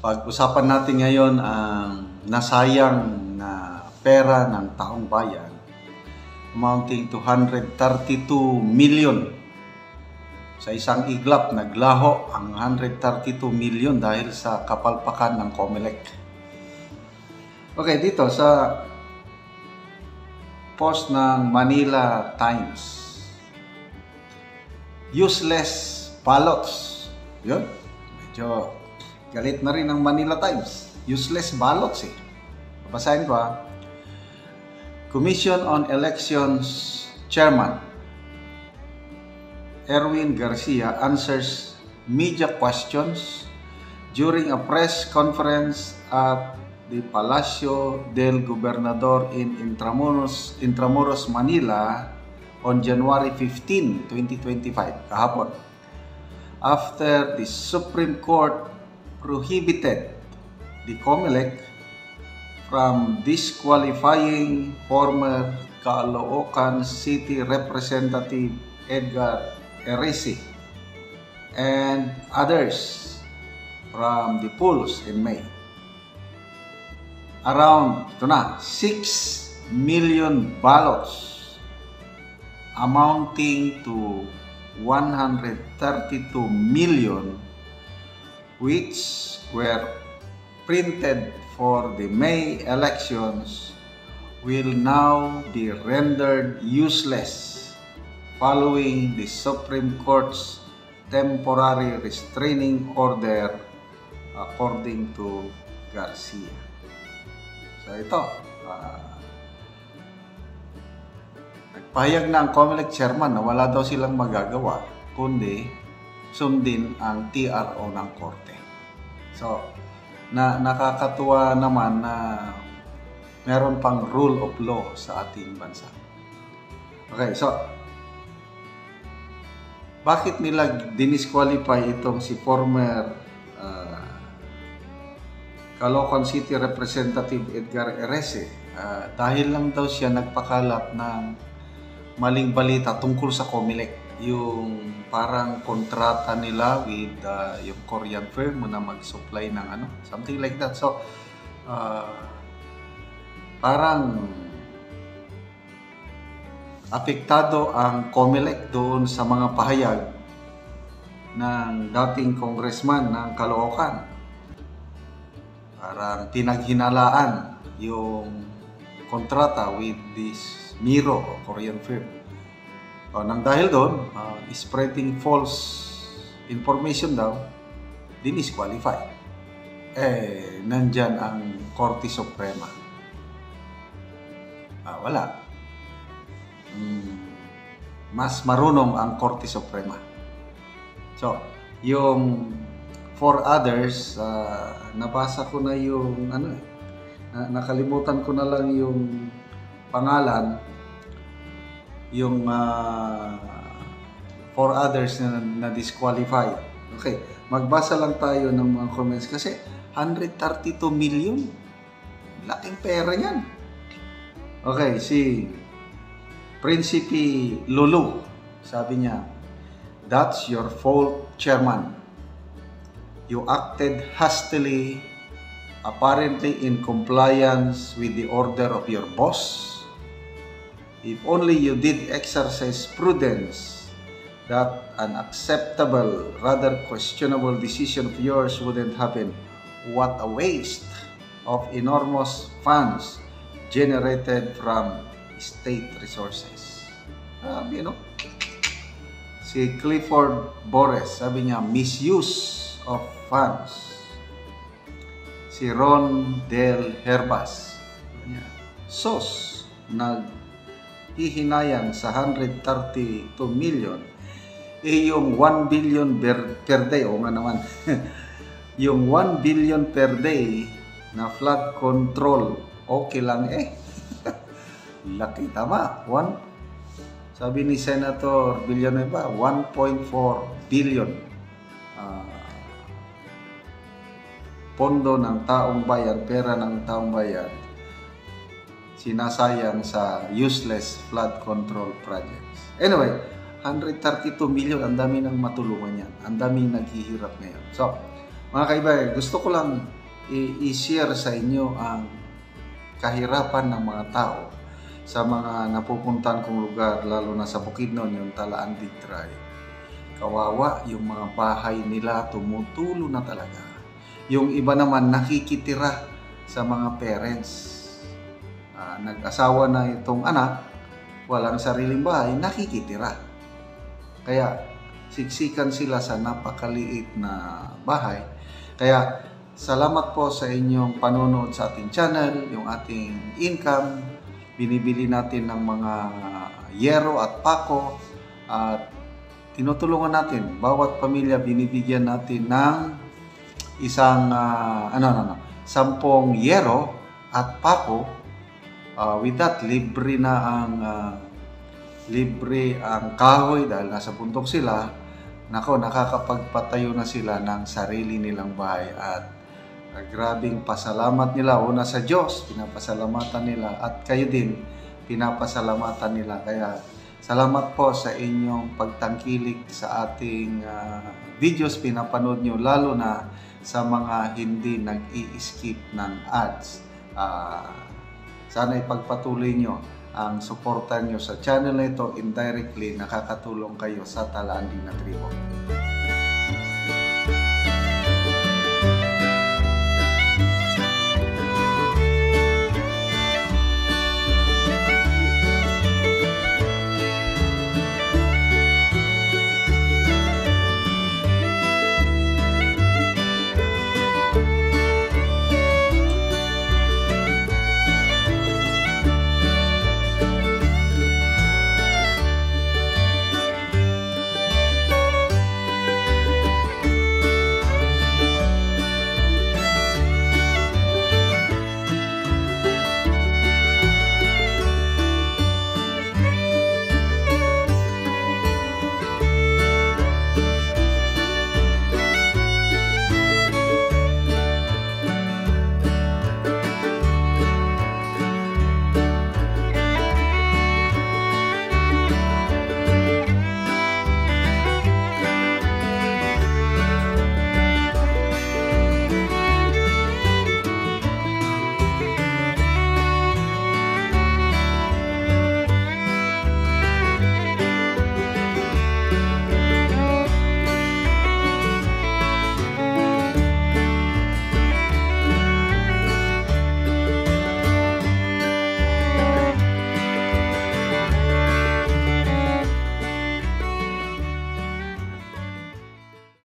Pag-usapan natin ngayon ang nasayang na pera ng taong bayan amounting to 132 million. Sa isang iglap, naglaho ang 132 million dahil sa kapalpakan ng COMELEC. Okay, dito sa post ng Manila Times, useless ballots. Yun, medyo galit na rin ang Manila Times. Useless ballots eh. Babasahin ko ha. Commission on Elections Chairman Erwin Garcia answers media questions during a press conference at the Palacio del Gobernador in Intramuros, Manila on January 15, 2025, kahapon. After the Supreme Court prohibited the COMELEC from disqualifying former Caloocan City Representative Edgar Erese and others from the polls in May. Around 6 million ballots amounting to 132 million which were printed for the May elections will now be rendered useless following the Supreme Court's temporary restraining order, according to Garcia. So ito, nagpahayag na ang COMELEC chairman na wala daw silang magagawa kundi sundin ang TRO ng korte. So, nakakatuwa naman na meron pang rule of law sa ating bansa. Okay, so bakit nila dinisqualify itong si former Caloocan City Representative Edgar Erese? Dahil lang daw siya nagpakalat ng maling balita tungkol sa COMELEC. Yung parang kontrata nila with yung Korean firm na mag-supply ng something like that. So, parang apektado ang COMELEC doon sa mga pahayag ng dating congressman ng Caloocan. Parang pinaghinalaan yung kontrata with this Miro Korean firm. Nang dahil doon, spreading false information daw, dinisqualify. Nandyan ang Korte Suprema. Wala. Mas marunong ang Korte Suprema. So, yung for others, nabasa ko na yung nakalimutan ko na lang yung pangalan. Yung for others na disqualified. Okay, magbasa lang tayo ng mga comments kasi 132 million. Laking pera yan. Okay, si Prinsipe Lulu, sabi niya, "That's your fault, Chairman. You acted hastily, apparently in compliance with the order of your boss. If only you did exercise prudence, that unacceptable, rather questionable decision of yours wouldn't happen. What a waste of enormous funds generated from state resources." Si Clifford Bores, sabi niya, "Misuse of funds." Si Ron Del Herbas, sabi niya, "SOS, hihinayang sa 132 million, yung 1 billion per day, o nga naman, yung 1 billion per day na flood control, okay lang Laki, tama. Sabi ni Senator Villanueva, 1.4 billion pondo ng taong bayan, pera ng taong bayan, sinasayang sa useless flood control projects. Anyway, 132 million, ang dami nang matulungan yan. Ang dami naghihirap ngayon. So, Mga kaibigan, gusto ko lang i-share sa inyo ang kahirapan ng mga tao sa mga napupuntahan kong lugar, lalo na sa Bukidnon, yung Talaan Big Drive. Kawawa yung mga bahay nila, tumutulo na talaga. Yung iba naman nakikitira sa mga parents. Nag-asawa na itong anak, walang sariling bahay, nakikitira. Kaya siksikan sila sa napakaliit na bahay. Kaya salamat po sa inyong panonood sa ating channel, yung ating income. Binibili natin ng mga yero at pako at tinutulungan natin. Bawat pamilya binibigyan natin ng isang 10 yero at pako. With that, libre ang kahoy dahil nasa bundok sila. Nakakapagpatayo na sila ng sarili nilang bahay at grabing pasalamat nila. Una sa Diyos, pinapasalamatan nila at kayo din, pinapasalamatan nila. Kaya salamat po sa inyong pagtangkilik sa ating videos, pinapanood nyo, lalo na sa mga hindi nag-i-skip ng ads. Sana ipagpatuloy nyo ang suporta nyo sa channel na ito. Indirectly, nakakatulong kayo sa Talaan din na tribo.